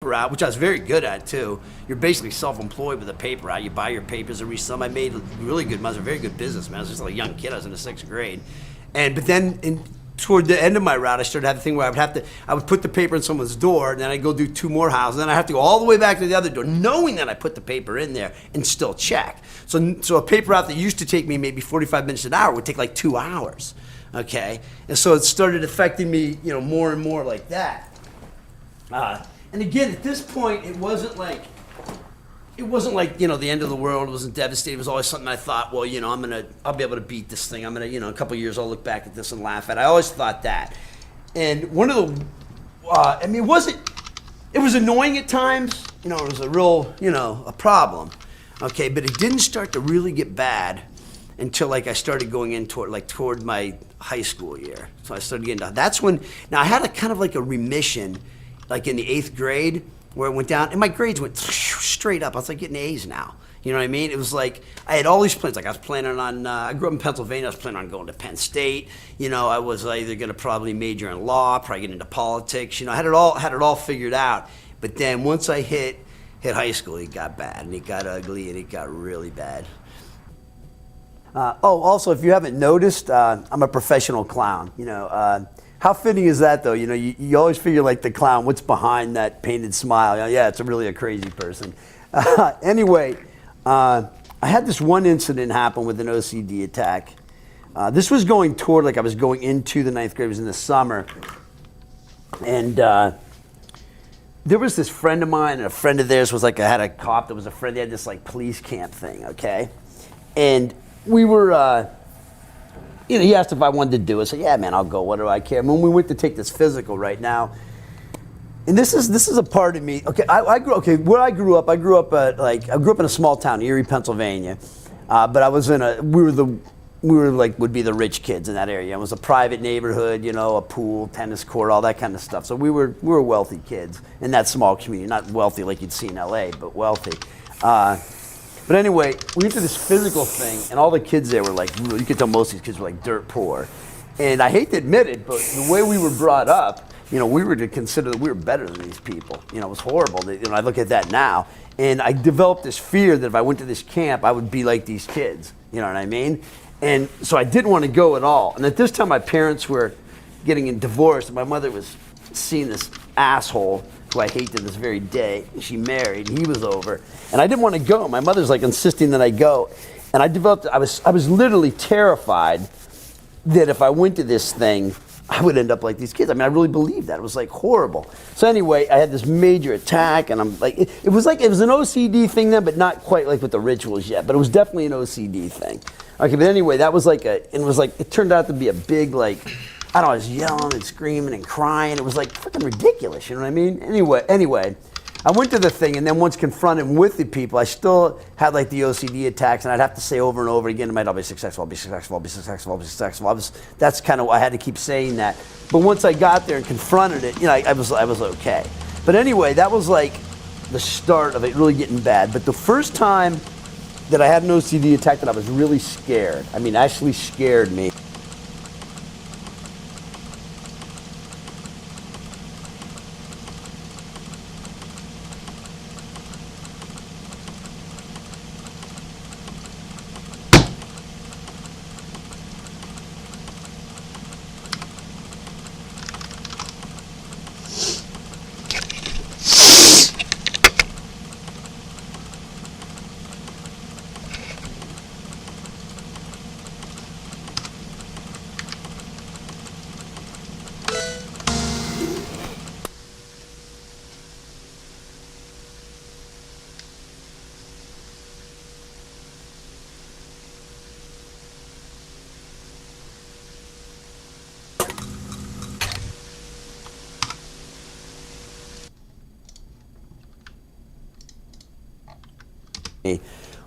paper route, which I was very good at too. You're basically self-employed with a paper route. You buy your papers and resell them. I made really good money. I was a very good businessman. I was just like a young kid. I was in the 6th grade. But then toward the end of my route, I started having the thing where I would put the paper in someone's door, and then I'd go do 2 more houses, and then I have to go all the way back to the other door, knowing that I put the paper in there and still check. So a paper route that used to take me maybe 45 minutes an hour would take like 2 hours. Okay, and so it started affecting me, more and more like that. And again, at this point, it wasn't like the end of the world. It wasn't devastating. It was always something I thought, well, I'll be able to beat this thing. I'm gonna, a couple of years, I'll look back at this and laugh at it. I always thought that. And one of the, it was annoying at times. It was a real, a problem. Okay, but it didn't start to really get bad until I started going in toward my high school year. So I started getting, that's when, now I had a kind of like a remission, like in the 8th grade, where it went down, and my grades went straight up. I was like getting A's now. You know what I mean? It was like, I had all these plans. Like I was planning on, I grew up in Pennsylvania, I was planning on going to Penn State. I was either gonna probably major in law, probably get into politics. I had it all figured out. But then once I hit high school, it got bad, and it got ugly, and it got really bad. Also, if you haven't noticed, I'm a professional clown. How fitting is that, though? You always figure like the clown, what's behind that painted smile? Yeah, it's really a crazy person. Anyway, I had this one incident happen with an OCD attack. This was going toward, I was going into the 9th grade. It was in the summer. And there was this friend of mine, and a friend of theirs was I had a cop that was a friend. They had this police camp thing, okay? And we were, he asked if I wanted to do it. I said, yeah, man, I'll go. What do I care? When we went to take this physical right now, and this is a part of me. Okay, where I grew up in a small town, Erie, Pennsylvania. But I was would be the rich kids in that area. It was a private neighborhood, a pool, tennis court, all that kind of stuff. So we were wealthy kids in that small community. Not wealthy like you'd see in LA, but wealthy. But anyway, we went to this physical thing, and all the kids there were you could tell most of these kids were dirt poor. And I hate to admit it, but the way we were brought up, we were to consider that we were better than these people. It was horrible. I look at that now, and I developed this fear that if I went to this camp, I would be like these kids. You know what I mean? And so I didn't want to go at all. And at this time, my parents were getting divorced, and my mother was seeing this asshole who I hate to this very day. She married, he was over, and I didn't want to go. My mother's insisting that I go, and I was literally terrified that if I went to this thing, I would end up like these kids. I really believed that. It was horrible. So anyway, I had this major attack, and I'm it was an OCD thing then, but not quite with the rituals yet, but it was definitely an OCD thing. Okay, but anyway, that was it turned out to be a big I was yelling and screaming and crying. It was freaking ridiculous, you know what I mean? Anyway, I went to the thing, and then once confronted with the people, I still had the OCD attacks, and I'd have to say over and over again, I'll be successful, I'll be successful, I'll be successful, I'll be successful. That's kind of, I had to keep saying that. But once I got there and confronted it, I was okay. But anyway, that was the start of it really getting bad. But the first time that I had an OCD attack that I was really scared, actually scared me.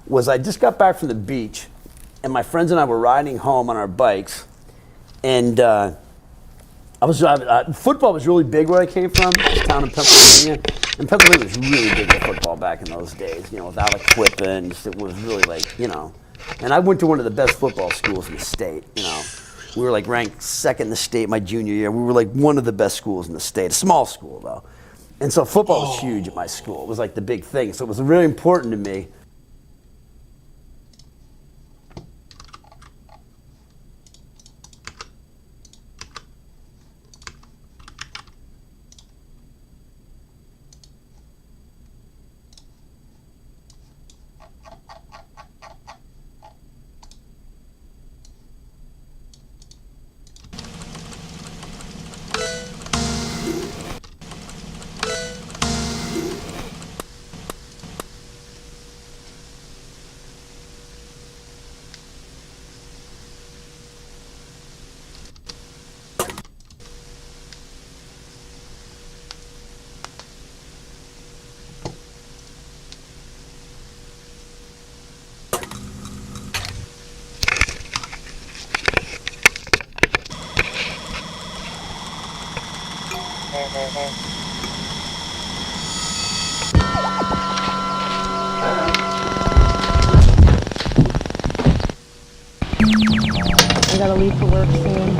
Was I just got back from the beach, and my friends and I were riding home on our bikes, and football was really big where I came from, this town in Pennsylvania, and Pennsylvania was really big at football back in those days, without equipment, it was really and I went to one of the best football schools in the state, we were ranked second in the state my junior year. We were one of the best schools in the state, a small school though. And so football was huge at my school. It was like the big thing. So it was really important to me. I gotta leave for work soon.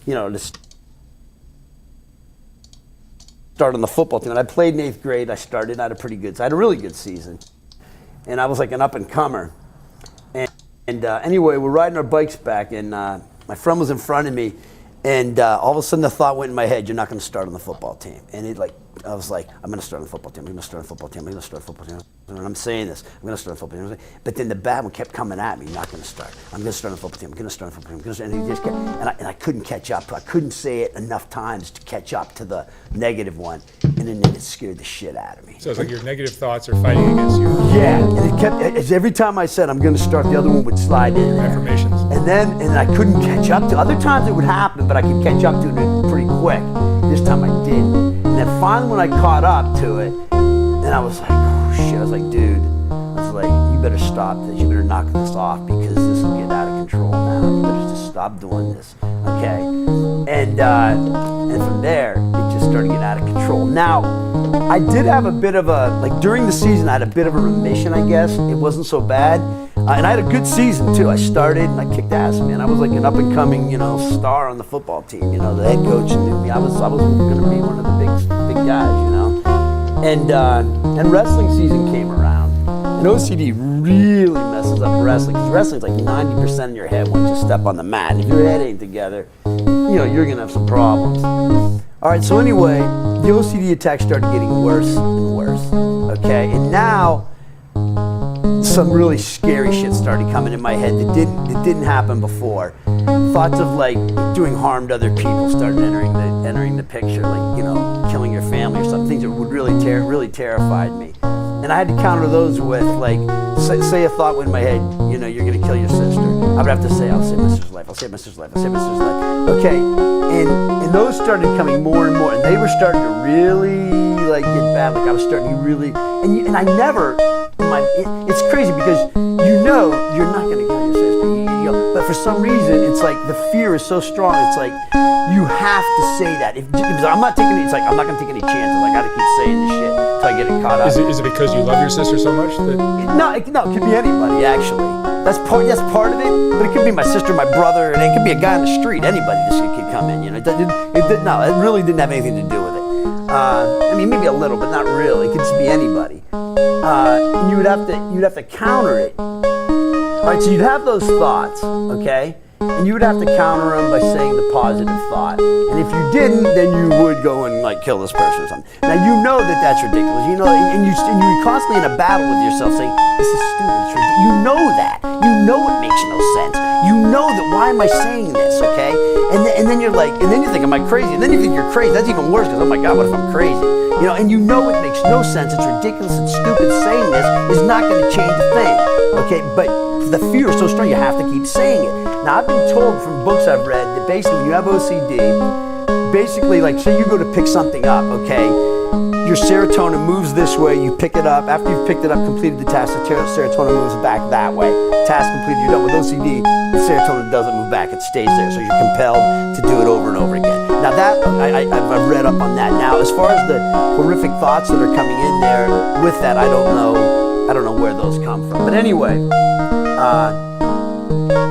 You know, to start on the football team. And I played in 8th grade. I started, I had a really good season. And I was like an up and comer. And anyway, we're riding our bikes back, and my friend was in front of me, and all of a sudden the thought went in my head, you're not going to start on the football team. And I was like, I'm going to start on the football team, I'm going to start on the football team, I'm going to start on the football team. And I'm saying this, I'm going to start on the football team. But then the bad one kept coming at me, not going to start. I'm going to start on the football team, I'm going to start on the football team. And, he just kept, and I couldn't catch up. I couldn't say it enough times to catch up to the negative one. And then it scared the shit out of me. So it's like your negative thoughts are fighting against you. Yeah, and it kept, every time I said I'm going to start, the other one would slide in there. Affirmations. And I couldn't catch up to. Other times it would happen, but I could catch up to it pretty quick. This time I didn't. And then finally when I caught up to it, then I was like, oh shit. I was like, dude, I was like, you better stop this. You better knock this off because this will get out of control now. You better just stop doing this, okay? And from there, it just started getting out of control. Now, I did have a bit of a, like during the season, I had a bit of a remission, I guess. It wasn't so bad. And I had a good season too. I started and I kicked ass, man. I was like an up and coming, star on the football team. The head coach knew me. I was going to be one of the big guys, And wrestling season came around. And OCD really messes up wrestling, because wrestling's like 90% in your head once you step on the mat. And if your head ain't together, you're gonna have some problems. All right, so anyway, the OCD attacks started getting worse and worse, okay? And now, some really scary shit started coming in my head that didn't happen before. Thoughts of like doing harm to other people started entering the picture, like killing your family or something, things that would really terrified me. And I had to counter those with like, say a thought went in my head, you're gonna kill your sister. I would have to say, I'll save my sister's life, I'll save my sister's life, I'll save my sister's life. Okay, and those started coming more and more, and they were starting to really like get bad. Like I was starting to really, and I never, it's crazy because you know you're not going to kill your sister, but for some reason it's like the fear is so strong. It's like you have to say that. Because I'm not taking, it's like I'm not going to take any chances. I got to keep saying this shit until I get it caught up. Is it because you love your sister so much that? No, it could be anybody actually. That's part of it, but it could be my sister, my brother, and it could be a guy on the street. Anybody this could come in, you know. It really didn't have anything to do with it. I mean, maybe a little, but not really. It could just be anybody. And you'd have to counter it. All right, so you'd have those thoughts, okay, and you would have to counter them by saying the positive thought. And if you didn't, then you would go and like kill this person or something. Now you know that that's ridiculous. You know, and you're constantly in a battle with yourself, saying this is stupid. It's ridiculous. You know that. You know it makes no sense. You know that. Why am I saying this? Okay, and then you're like, and then you think, am I crazy? And then you think you're crazy. That's even worse because oh my God, what if I'm crazy? You know, and you know it makes no sense. It's ridiculous. It's stupid. Saying this is not going to change a thing. Okay, but the fear is so strong. You have to keep saying it. Now I've been told from books I've read that basically when you have OCD, basically like say you go to pick something up, okay, your serotonin moves this way, you pick it up, after you've picked it up, completed the task, the serotonin moves back that way. Task completed, you're done. With OCD, the serotonin doesn't move back, it stays there, so you're compelled to do it over and over again. Now that, I've read up on that. Now as far as the horrific thoughts that are coming in there with that, I don't know where those come from. But anyway,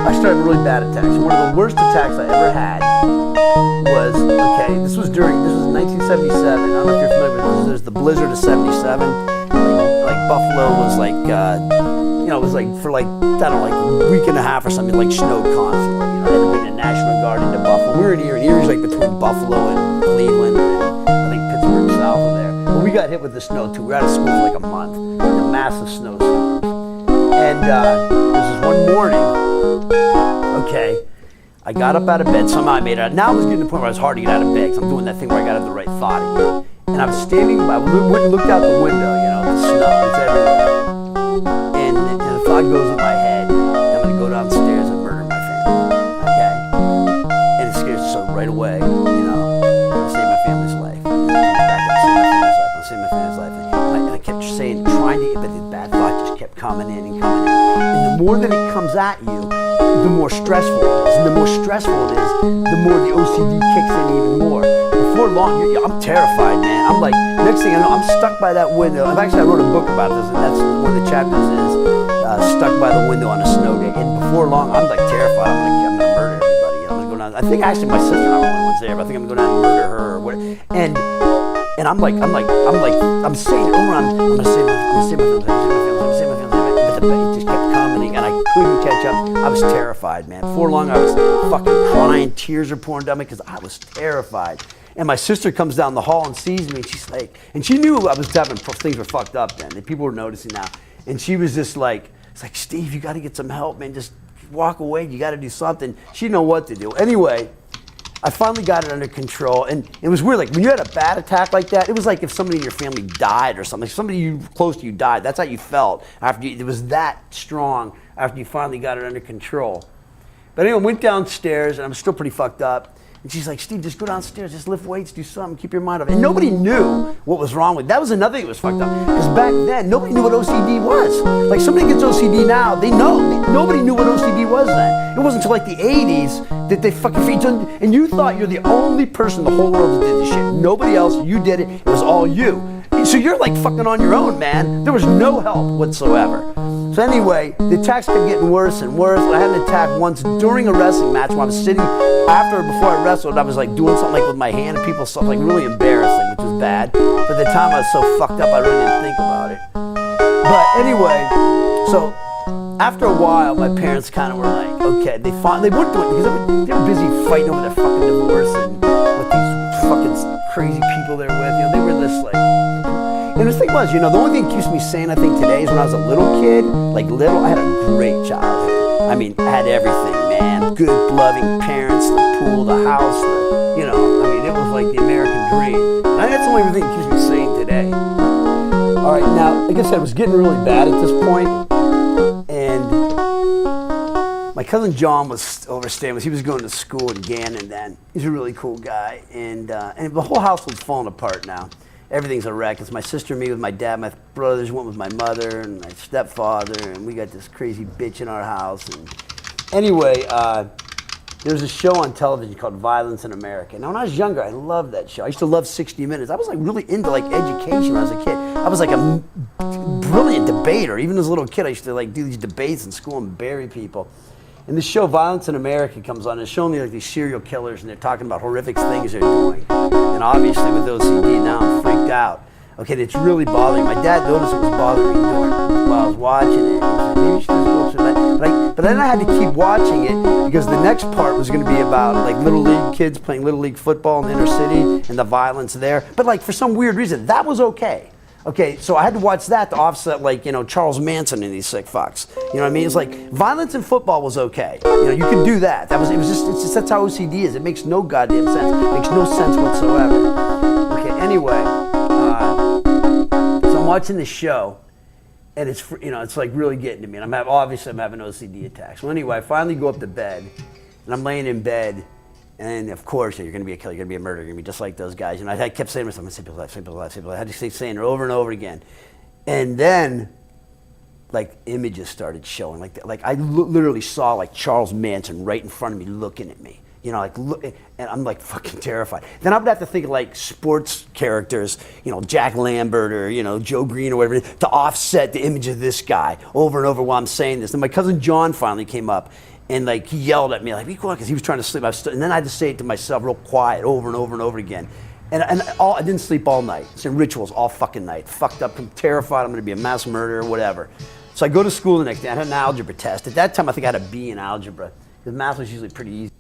I started having really bad attacks. One of the worst attacks I ever had was, okay, this was 1977. I don't know if you're familiar with this. There's the blizzard of 77. Like Buffalo was like, it was like for like, I don't know, like a week and a half or something, like snowed constantly. You know, they had to bring the National Guard into Buffalo. We were in Erie. Erie's like between Buffalo and Cleveland, and I think Pittsburgh south of there. But we got hit with the snow too. We were out of school for like a month. A massive snowstorm. And this was one morning, okay, I got up out of bed, somehow I made it out. Now I was getting to the point where it was hard to get out of bed, because I'm doing that thing where I got to have the right thought again. And I was standing, I went and looked out the window, you know, the snow, it's everywhere. And the thought goes in my head, I'm going to go downstairs and murder my family, okay? And it scares me so right away, you know, I'm going to save my family's life. And then come back and save my family's life, I'll save my family's life. And I kept saying, but the bad thought just kept coming in and coming in. And the more that it comes at you, the more stressful it is. And the more stressful it is, the more the OCD kicks in even more. Before long, I'm terrified, man. I'm like, next thing I know, I'm stuck by that window. Actually, I wrote a book about this, and that's one of the chapters is stuck by the window on a snow day. And before long, I'm like terrified. I'm gonna murder everybody. I'm gonna go down. I think actually my sister and I were the only ones there, but I think I'm gonna go down and murder her or what. And I'm saying it over. I'm gonna save my family. But it just kept coming, and I couldn't catch up. I was terrified, man. Before long, I was fucking crying. Tears are pouring down me because I was terrified. And my sister comes down the hall and sees me, and she's like, and she knew I was having things were fucked up then. And people were noticing now, and she was just like, it's like, Steve, you got to get some help, man. Just walk away. You got to do something. She didn't know what to do. Anyway, I finally got it under control, and it was weird. Like when you had a bad attack like that, it was like if somebody in your family died or something. If somebody close to you died. That's how you felt after it was that strong after you finally got it under control. But anyway, I went downstairs, and I'm still pretty fucked up. And she's like, Steve, just go downstairs, just lift weights, do something, keep your mind off. And nobody knew what was wrong with it. That was another thing that was fucked up. Because back then, nobody knew what OCD was. Like somebody gets OCD now, they know. Nobody knew what OCD was then. It wasn't until like the 80s that they fucking featured. And you thought you're the only person in the whole world that did this shit. Nobody else, you did it, it was all you. So you're like fucking on your own, man. There was no help whatsoever. So anyway, the attacks kept getting worse and worse. I had an attack once during a wrestling match when I was sitting after or before I wrestled. I was like doing something like with my hand, and people saw like really embarrassing, which was bad. But at the time I was so fucked up, I really didn't think about it. But anyway, so after a while, my parents kind of were like, okay, they weren't doing it because they were busy fighting over their fucking divorce and with these fucking crazy people they're with. You know, they were this like. And the thing was, you know, the only thing that keeps me sane, I think, today is when I was a little kid, I had a great childhood. I mean, I had everything, man. Good, loving parents, the pool, the house, it was like the American dream. And I think that's the only thing that keeps me sane today. All right, now, like I said, it was getting really bad at this point, and my my cousin John was overstaying. He was going to school in Gannon then. He's a really cool guy, and the whole household's falling apart now. Everything's a wreck. It's my sister, me with my dad, my brothers went with my mother, and my stepfather, and we got this crazy bitch in our house. And anyway, there's a show on television called Violence in America. Now, when I was younger, I loved that show. I used to love 60 Minutes. I was like really into like education when I was a kid. I was like a brilliant debater. Even as a little kid, I used to like do these debates in school and bury people. And the show Violence in America comes on. It's showing me like these serial killers, and they're talking about horrific things they're doing. And obviously with OCD now, I'm freaked out. Okay, it's really bothering me. My dad noticed it was bothering me while I was watching it. He said, maybe you should just go through that. But then I had to keep watching it because the next part was going to be about like little league kids playing little league football in the inner city and the violence there. But like for some weird reason, that was okay. Okay, so I had to watch that to offset like, Charles Manson and these sick fucks. You know what I mean? It's like violence in football was okay. You could do that. It was just that's how OCD is. It makes no goddamn sense. It makes no sense whatsoever. Okay, anyway, so I'm watching this show, and it's like really getting to me. And obviously I'm having OCD attacks. Well, anyway, I finally go up to bed, and I'm laying in bed. And of course, you're going to be a killer, you're going to be a murderer, you're going to be just like those guys. I kept saying to myself, simple life, simple life, simple life. I had to keep saying it over and over again. And then, like, images started showing. Like I literally saw, like, Charles Manson right in front of me looking at me. Look, and I'm, like, fucking terrified. Then I would have to think of, like, sports characters, Jack Lambert or, Joe Green or whatever, to offset the image of this guy over and over while I'm saying this. Then my cousin John finally came up. And like he yelled at me, like, be quiet, because he was trying to sleep. And then I had to say it to myself real quiet over and over and over again. And I didn't sleep all night. It's in rituals all fucking night. Fucked up, I'm terrified I'm going to be a mass murderer, whatever. So I go to school the next day. I had an algebra test. At that time, I think I had a B in algebra, because math was usually pretty easy.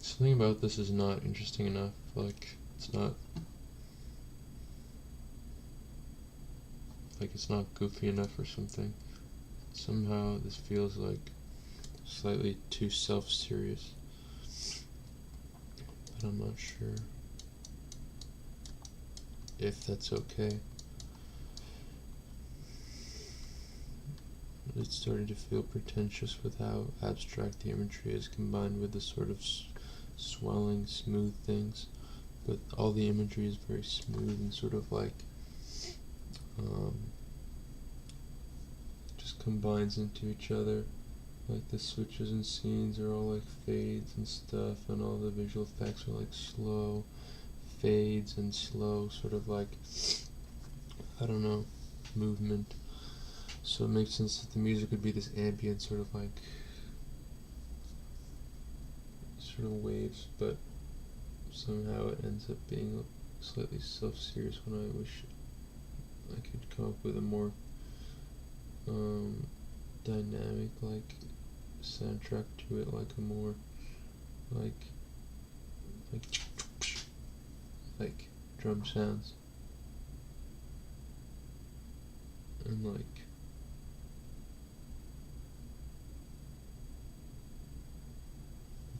Something about this is not interesting enough. Like, it's not goofy enough or something. Somehow this feels like slightly too self-serious, but I'm not sure if that's okay. It's starting to feel pretentious with how abstract the imagery is combined with the sort of swelling, smooth things, but all the imagery is very smooth and sort of like just combines into each other. Like the switches and scenes are all like fades and stuff, and all the visual effects are like slow fades and slow sort of like, I don't know, movement. So it makes sense that the music would be this ambient sort of waves, but somehow it ends up being slightly self-serious when I wish I could come up with a more dynamic like soundtrack to it, like a more like drum sounds, and like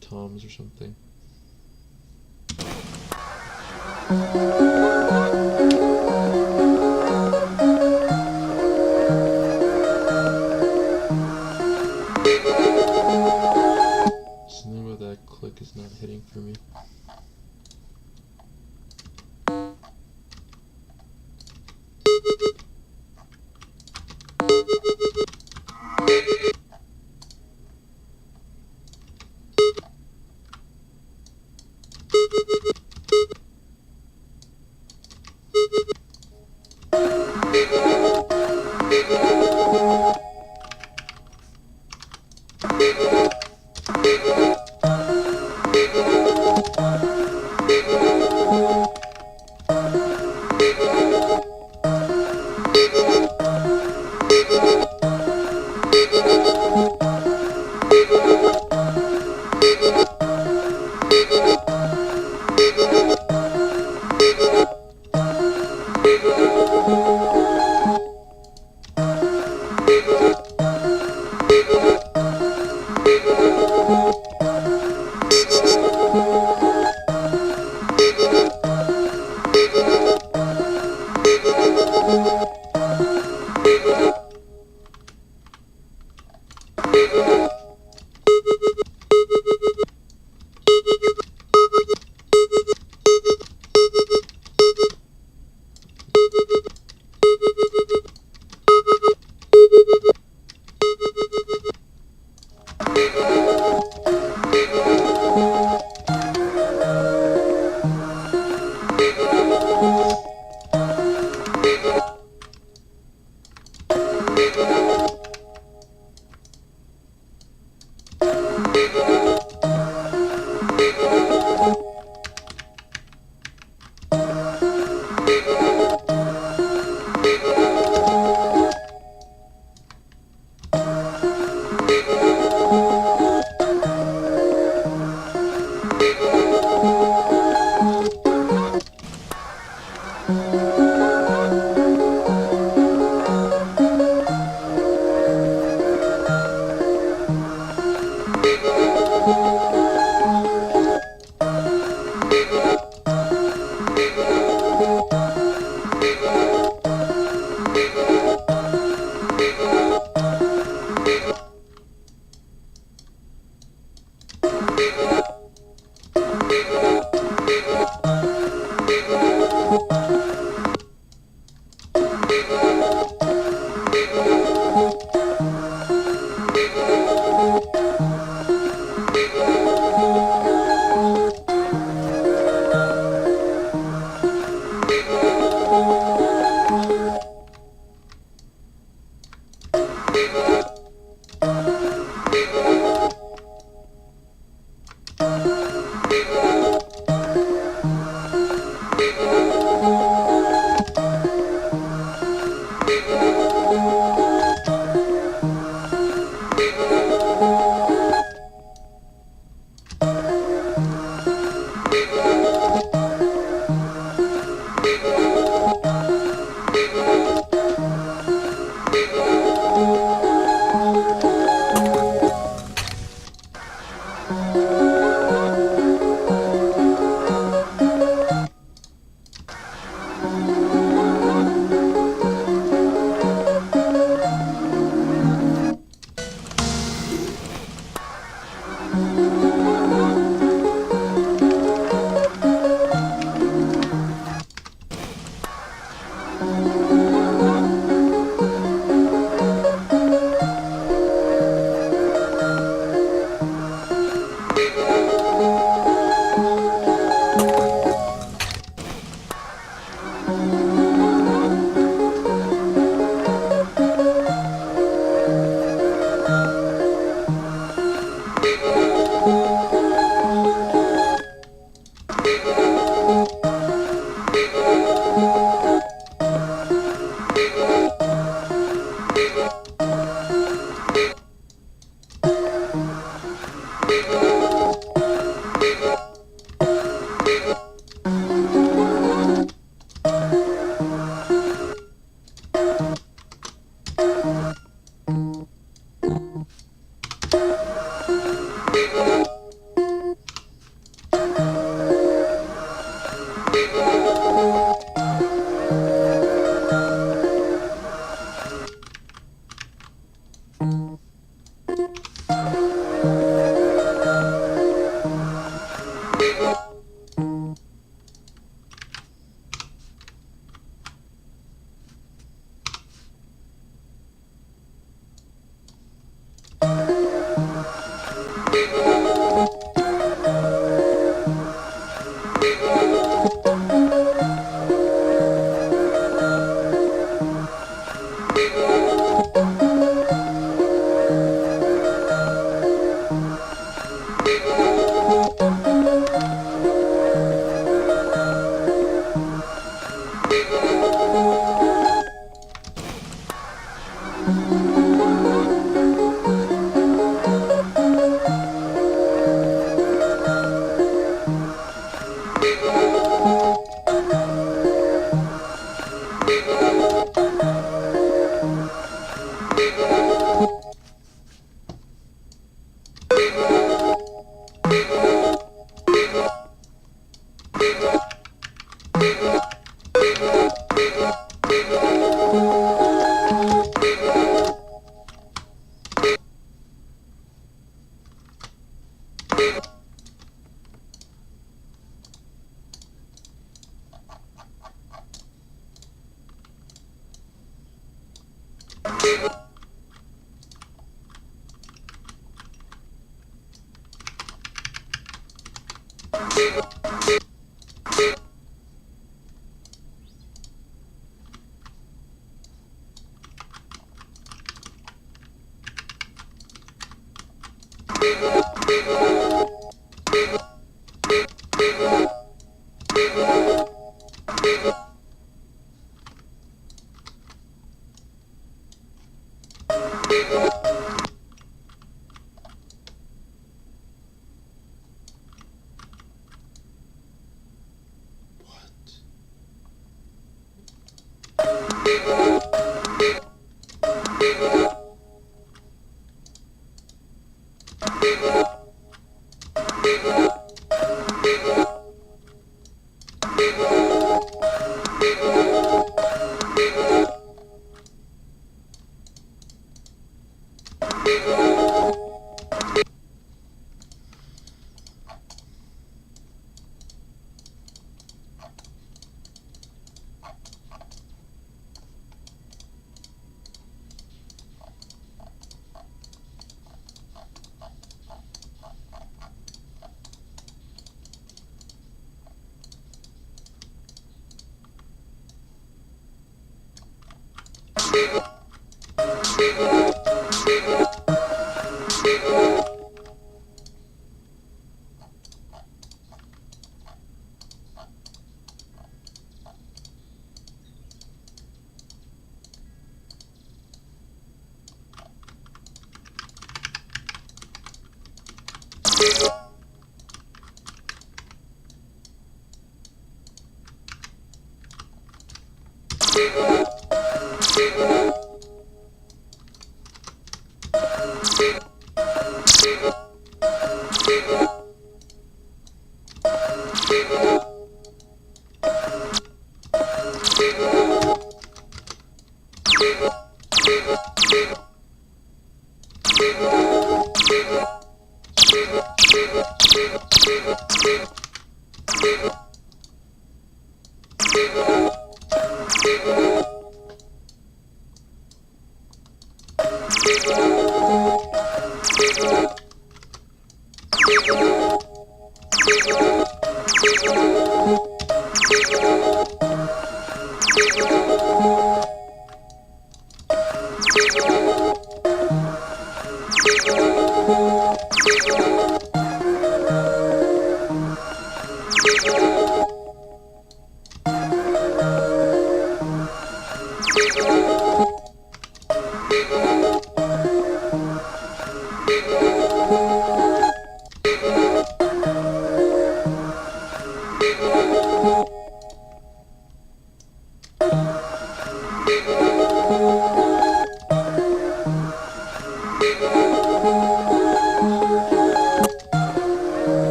Toms or something. Something about that click is not hitting for me.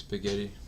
spaghetti.